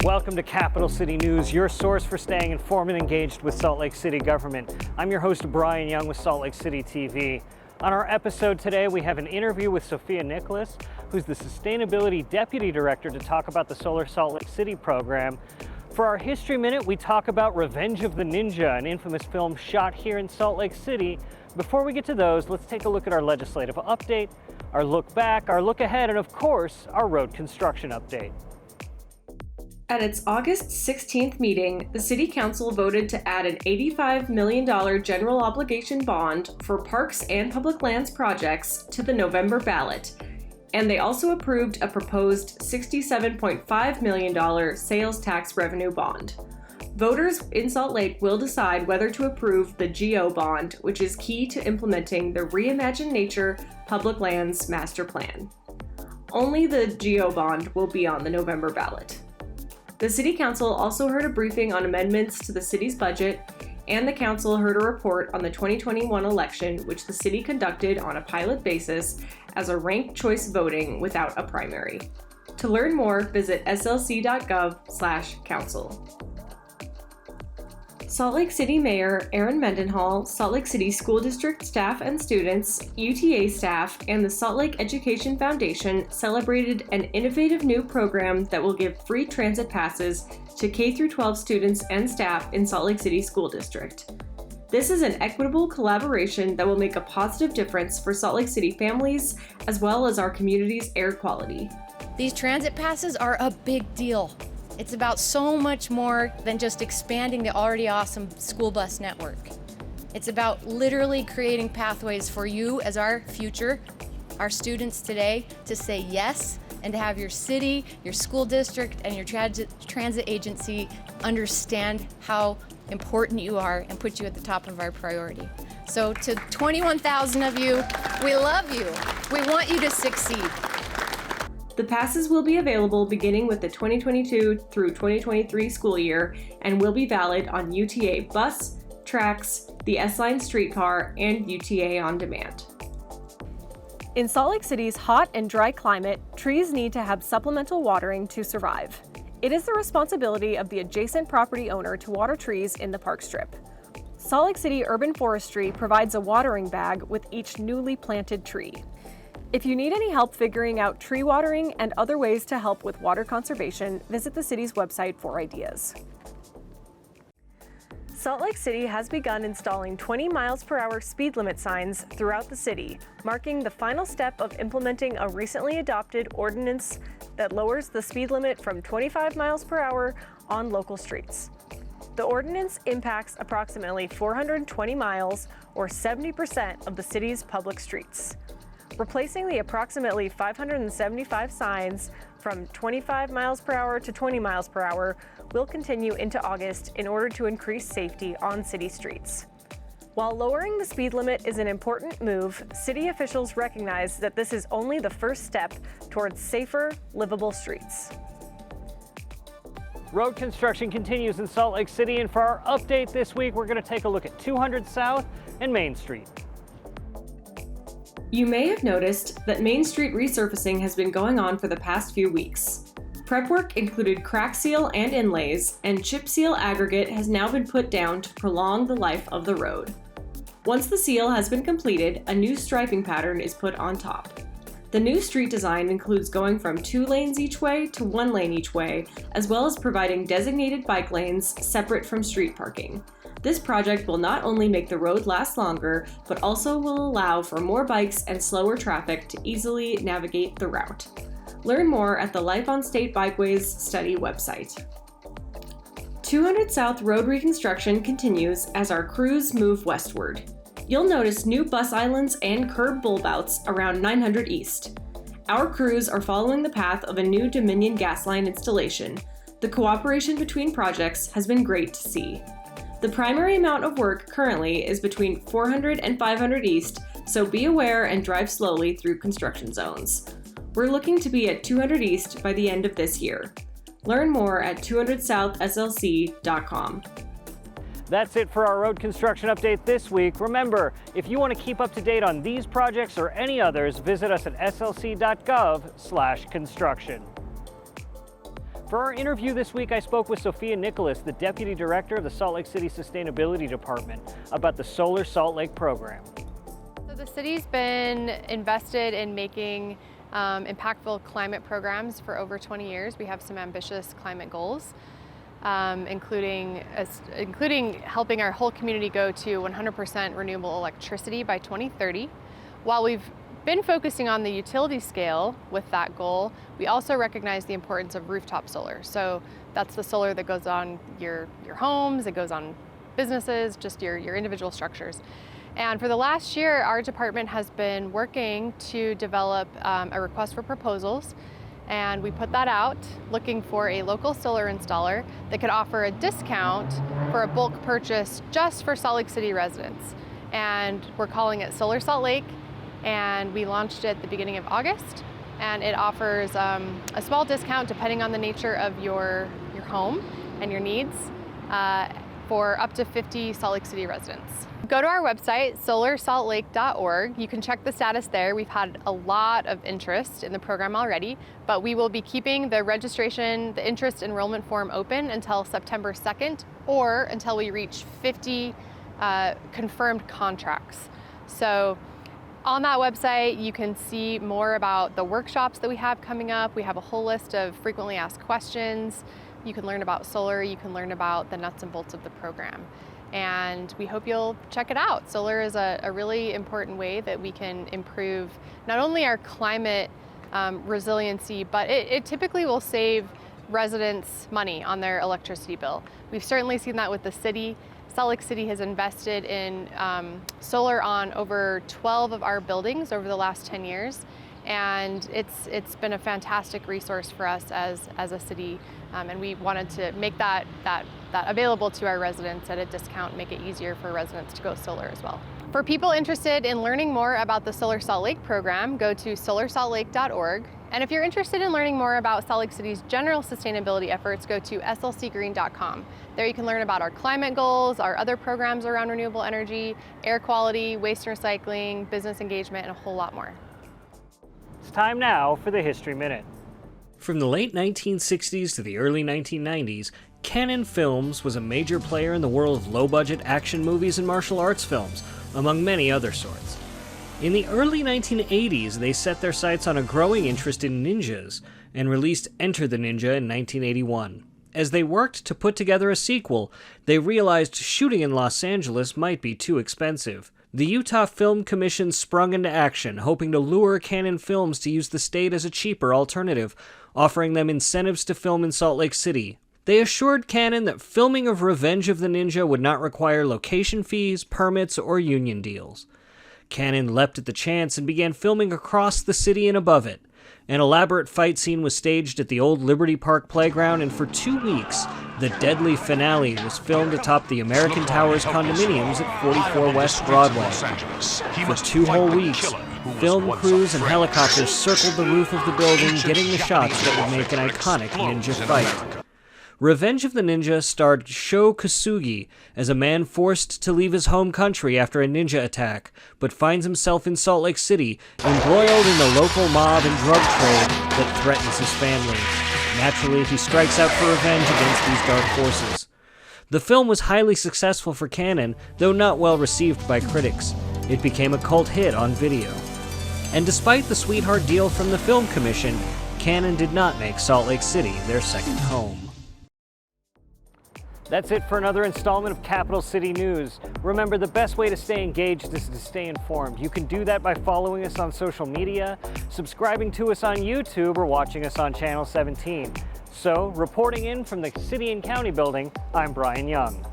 Welcome to Capital City News, your source for staying informed and engaged with Salt Lake City government. I'm your host, Brian Young with Salt Lake City TV. On our episode today, we have an interview with Sophia Nicholas, who's the Sustainability Deputy Director, to talk about the Solar Salt Lake City program. For our History Minute, we talk about Revenge of the Ninja, an infamous film shot here in Salt Lake City. Before we get to those, let's take a look at our legislative update, our look back, our look ahead, and of course, our road construction update. At its August 16th meeting, the City Council voted to add an $85 million general obligation bond for parks and public lands projects to the November ballot, and they also approved a proposed $67.5 million sales tax revenue bond. Voters in Salt Lake will decide whether to approve the GO bond, which is key to implementing the Reimagine Nature Public Lands Master Plan. Only the GO bond will be on the November ballot. The City Council also heard a briefing on amendments to the city's budget, and the council heard a report on the 2021 election, which the city conducted on a pilot basis as a ranked choice voting without a primary. To learn more, visit slc.gov/council. Salt Lake City Mayor Aaron Mendenhall, Salt Lake City School District staff and students, UTA staff, and the Salt Lake Education Foundation celebrated an innovative new program that will give free transit passes to K-12 students and staff in Salt Lake City School District. This is an equitable collaboration that will make a positive difference for Salt Lake City families as well as our community's air quality. These transit passes are a big deal. It's about so much more than just expanding the already awesome school bus network. It's about literally creating pathways for you as our future, our students today, to say yes and to have your city, your school district, and your transit agency understand how important you are and put you at the top of our priority. So to 21,000 of you, we love you. We want you to succeed. The passes will be available beginning with the 2022 through 2023 school year and will be valid on UTA bus, TRAX, the S-Line streetcar, and UTA On Demand. In Salt Lake City's hot and dry climate, trees need to have supplemental watering to survive. It is the responsibility of the adjacent property owner to water trees in the park strip. Salt Lake City Urban Forestry provides a watering bag with each newly planted tree. If you need any help figuring out tree watering and other ways to help with water conservation, visit the city's website for ideas. Salt Lake City has begun installing 20 miles per hour speed limit signs throughout the city, marking the final step of implementing a recently adopted ordinance that lowers the speed limit from 25 miles per hour on local streets. The ordinance impacts approximately 420 miles, or 70% of the city's public streets. Replacing the approximately 575 signs from 25 miles per hour to 20 miles per hour will continue into August in order to increase safety on city streets. While lowering the speed limit is an important move, city officials recognize that this is only the first step towards safer, livable streets. Road construction continues in Salt Lake City, and for our update this week, we're going to take a look at 200 South and Main Street. You may have noticed that Main Street resurfacing has been going on for the past few weeks. Prep work included crack seal and inlays, and chip seal aggregate has now been put down to prolong the life of the road. Once the seal has been completed, a new striping pattern is put on top. The new street design includes going from 2 lanes each way to 1 lane each way, as well as providing designated bike lanes separate from street parking. This project will not only make the road last longer, but also will allow for more bikes and slower traffic to easily navigate the route. Learn more at the Life on State Bikeways study website. 200 South Road reconstruction continues as our crews move westward. You'll notice new bus islands and curb bulb outs around 900 East. Our crews are following the path of a new Dominion gas line installation. The cooperation between projects has been great to see. The primary amount of work currently is between 400 and 500 East, so be aware and drive slowly through construction zones. We're looking to be at 200 East by the end of this year. Learn more at 200southslc.com. That's it for our road construction update this week. Remember, if you want to keep up to date on these projects or any others, visit us at slc.gov/construction. For our interview this week, I spoke with Sophia Nicholas, the Deputy Director of the Salt Lake City Sustainability Department, about the Solar Salt Lake program. So the city's been invested in making impactful climate programs for over 20 years. We have some ambitious climate goals, including helping our whole community go to 100% renewable electricity by 2030. While we've been focusing on the utility scale with that goal, we also recognize the importance of rooftop solar. So that's the solar that goes on your homes, it goes on businesses, just your individual structures. And for the last year, our department has been working to develop a request for proposals, and we put that out looking for a local solar installer that could offer a discount for a bulk purchase just for Salt Lake City residents. And we're calling it Solar Salt Lake, and we launched it at the beginning of August, and it offers a small discount depending on the nature of your home and your needs for up to 50 Salt Lake City residents. Go to our website, solarsaltlake.org. You can check the status there. We've had a lot of interest in the program already, but we will be keeping the registration, the interest enrollment form open until September 2nd or until we reach 50 confirmed contracts. So on that website, you can see more about the workshops that we have coming up. We have a whole list of frequently asked questions. You can learn about solar, you can learn about the nuts and bolts of the program. And we hope you'll check it out. Solar is a really important way that we can improve not only our climate resiliency, but it typically will save residents money on their electricity bill. We've certainly seen that with the city. Salt Lake City has invested in solar on over 12 of our buildings over the last 10 years, and it's been a fantastic resource for us as a city, and we wanted to make that available to our residents at a discount, make it easier for residents to go solar as well. For people interested in learning more about the Solar Salt Lake program, go to solarsaltlake.org. And if you're interested in learning more about Salt Lake City's general sustainability efforts, go to slcgreen.com. There you can learn about our climate goals, our other programs around renewable energy, air quality, waste and recycling, business engagement, and a whole lot more. It's time now for the History Minute. From the late 1960s to the early 1990s, Canon Films was a major player in the world of low-budget action movies and martial arts films, among many other sorts. In the early 1980s, they set their sights on a growing interest in ninjas, and released Enter the Ninja in 1981. As they worked to put together a sequel, they realized shooting in Los Angeles might be too expensive. The Utah Film Commission sprung into action, hoping to lure Canon Films to use the state as a cheaper alternative, offering them incentives to film in Salt Lake City. They assured Canon that filming of Revenge of the Ninja would not require location fees, permits, or union deals. Canon leapt at the chance and began filming across the city and above it. An elaborate fight scene was staged at the old Liberty Park playground, and for 2 weeks, the deadly finale was filmed atop the American Towers condominiums at 44 West Broadway. For 2 whole weeks, film crews and helicopters circled the roof of the building, getting the shots that would make an iconic ninja fight. Revenge of the Ninja starred Sho Kosugi as a man forced to leave his home country after a ninja attack, but finds himself in Salt Lake City, embroiled in the local mob and drug trade that threatens his family. Naturally, he strikes out for revenge against these dark forces. The film was highly successful for Canon, though not well received by critics. It became a cult hit on video. And despite the sweetheart deal from the Film Commission, Canon did not make Salt Lake City their second home. That's it for another installment of Capital City News. Remember, the best way to stay engaged is to stay informed. You can do that by following us on social media, subscribing to us on YouTube, or watching us on Channel 17. So, reporting in from the City and County Building, I'm Brian Young.